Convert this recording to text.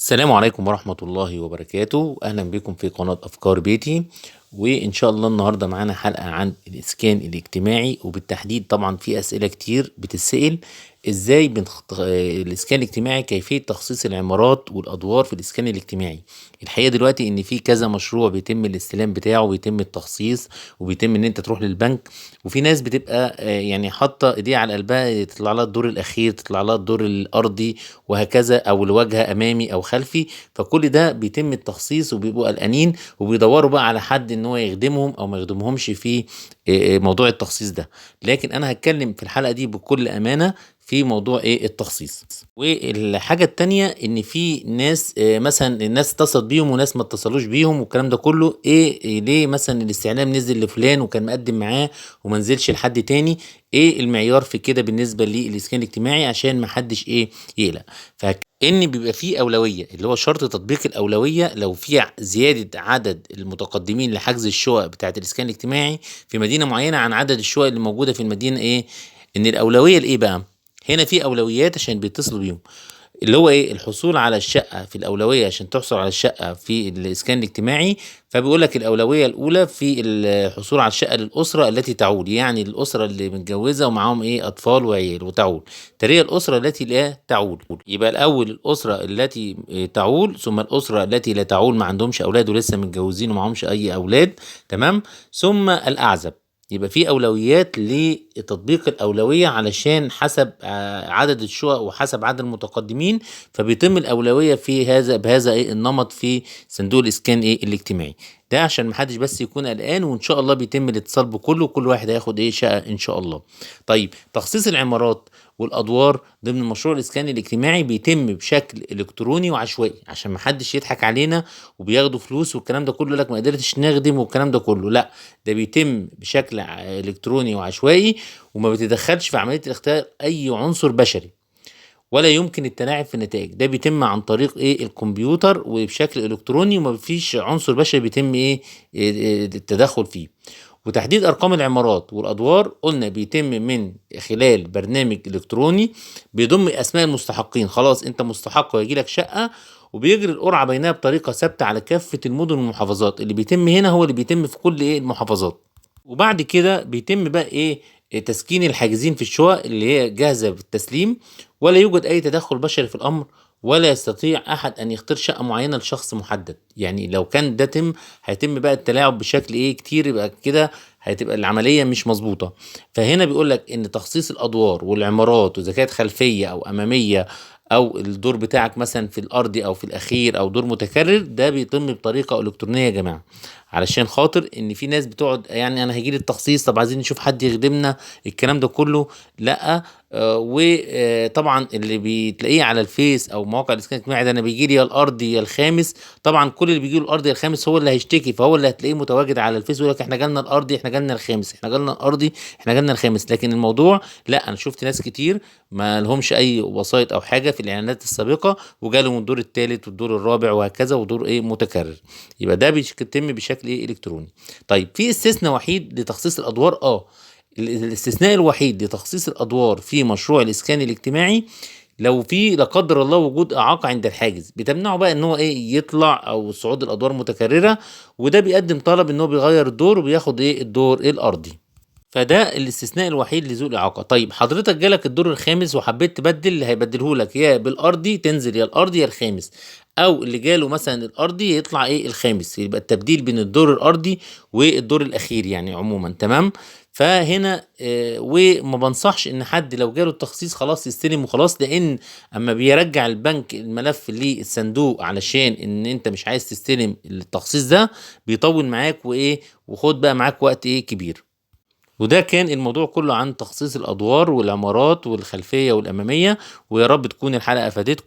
السلام عليكم ورحمة الله وبركاته. أهلا بكم في قناة أفكار بيتي. وإن شاء الله النهاردة معانا حلقة عن الإسكان الاجتماعي، وبالتحديد طبعا في أسئلة كتير بتتسأل إزاي الإسكان الاجتماعي، كيفية تخصيص العمارات والأدوار في الإسكان الاجتماعي. الحقيقة دلوقتي إن في كذا مشروع بيتم الاستلام بتاعه وبيتم التخصيص وبيتم إن أنت تروح للبنك، وفي ناس بتبقى يعني حاطة إيديها على قلبها تطلع لها الدور الأخير، تطلع لها الدور الأرضي وهكذا، او الواجهه امامي او خلفي. فكل ده بيتم التخصيص وبيبقوا قلقانين وبيدوروا بقى على حد ان هو يخدمهم او ما يخدمهمش في موضوع التخصيص ده. لكن انا هتكلم في الحلقه دي بكل امانه في موضوع التخصيص. والحاجه التانية ان في ناس مثلا الناس اتصلت بيهم وناس ما اتصلوش بيهم والكلام ده كله، ليه مثلا الاستعلام نزل لفلان وكان مقدم معاه وما نزلش لحد تاني؟ ايه المعيار في كده بالنسبه للاسكان الاجتماعي عشان ما حدش يقلق؟ فان بيبقى فيه اولويه، اللي هو شرط تطبيق الاولويه لو في زياده عدد المتقدمين لحجز الشقق بتاعه الاسكان الاجتماعي في مدينه معينه عن عدد الشقق اللي موجوده في المدينه، ان الاولويه لايه بقى؟ هنا في اولويات عشان بيتصلوا بيهم، اللي هو الحصول على الشقة في الأولوية. عشان تحصل على الشقة في الإسكان الاجتماعي فبيقول لك الأولوية الأولى في الحصول على الشقة للأسرة التي تعول، يعني الأسرة اللي متجوزة ومعاهم أطفال وعيال وتعول. تليها الأسرة التي لا تعول. يبقى الأول الأسرة التي تعول، ثم الأسرة التي لا تعول ما عندهمش أولاد ولسه متجوزين ومعهمش أي أولاد، تمام، ثم الأعزب. يبقى في اولويات لتطبيق الاولويه علشان حسب عدد الشقق وحسب عدد المتقدمين، فبيتم الاولويه في بهذا النمط في صندوق الاسكان الاجتماعي ده، عشان محدش بس يكون قلقان. وان شاء الله بيتم الاتصال بكله وكل واحد هياخد شقه ان شاء الله. طيب، تخصيص العمارات والادوار ضمن مشروع الاسكان الاجتماعي بيتم بشكل الكتروني وعشوائي عشان محدش يضحك علينا وبياخدوا فلوس والكلام ده كله، لك ما قدرتش نخدم والكلام ده كله. لا، ده بيتم بشكل الكتروني وعشوائي، وما بتدخلش في عمليه الاختيار اي عنصر بشري، ولا يمكن التلاعب في النتائج. ده بيتم عن طريق الكمبيوتر وبشكل الكتروني، وما فيش عنصر بشري بيتم التدخل فيه. وتحديد ارقام العمارات والادوار قلنا بيتم من خلال برنامج الكتروني بيضم اسماء المستحقين. خلاص انت مستحق ويجي لك شقه، وبيجري القرعه بينها بطريقه ثابته على كافه المدن والمحافظات. اللي بيتم هنا هو اللي بيتم في كل المحافظات. وبعد كده بيتم بقى تسكين الحاجزين في الشقق اللي هي جاهزه بالتسليم، ولا يوجد اي تدخل بشري في الامر، ولا يستطيع احد ان يختار شقه معينه لشخص محدد. يعني لو كان ده هيتم بقى التلاعب بشكل كتير، يبقى كده هتبقى العمليه مش مظبوطه. فهنا بيقول لك ان تخصيص الادوار والعمارات، واذا كانت خلفيه او اماميه او الدور بتاعك مثلا في الارضي او في الاخير او دور متكرر، ده بيتم بطريقه الكترونيه يا جماعه. علشان خاطر ان في ناس بتقعد يعني انا هجيلي التخصيص، طب عايزين نشوف حد يخدمنا، الكلام ده كله لا. وطبعا اللي بتلاقيه على الفيس او مواقع الاسكان الاجتماعي ده، انا بيجي لي يا الارضي يا الخامس. طبعا كل اللي بيجي له الارضي يا الخامس هو اللي هيشتكي، فهو اللي هتلاقيه متواجد على الفيس يقول لك احنا جالنا الارضي، احنا جالنا الخامس، احنا جالنا الارضي، احنا جالنا الخامس. لكن الموضوع لا، انا شفت ناس كتير ما لهمش اي وسائط او حاجه في الاعلانات السابقه وجالهم الدور الثالث والدور الرابع وهكذا ودور متكرر. يبقى ده بيتم بشكل الكتروني. طيب، في استثناء وحيد لتخصيص الادوار. الاستثناء الوحيد لتخصيص الادوار في مشروع الاسكان الاجتماعي لو في لا قدر الله وجود اعاقه عند الحاجز بتمنعه بقى ان هو يطلع او صعود الادوار متكرره، وده بيقدم طلب ان هو بيغير الدور وبياخد الدور الارضي. فده الاستثناء الوحيد لذوي الاعاقه. طيب، حضرتك جالك الدور الخامس وحبيت تبدل، اللي هيبدله لك يا بالارضي تنزل يا الارضي يا الخامس، او اللي جاله مثلا الارضي يطلع الخامس. يبقى التبديل بين الدور الارضي والدور الاخير يعني عموما، تمام. فهنا وما بنصحش ان حد لو جاله التخصيص خلاص يستلم وخلاص، لان اما بيرجع البنك الملف للصندوق علشان ان انت مش عايز تستلم التخصيص ده بيطول معاك وخد بقى معاك وقت كبير. وده كان الموضوع كله عن تخصيص الأدوار والعمارات والخلفية والأمامية، ويا رب تكون الحلقة فادتكم.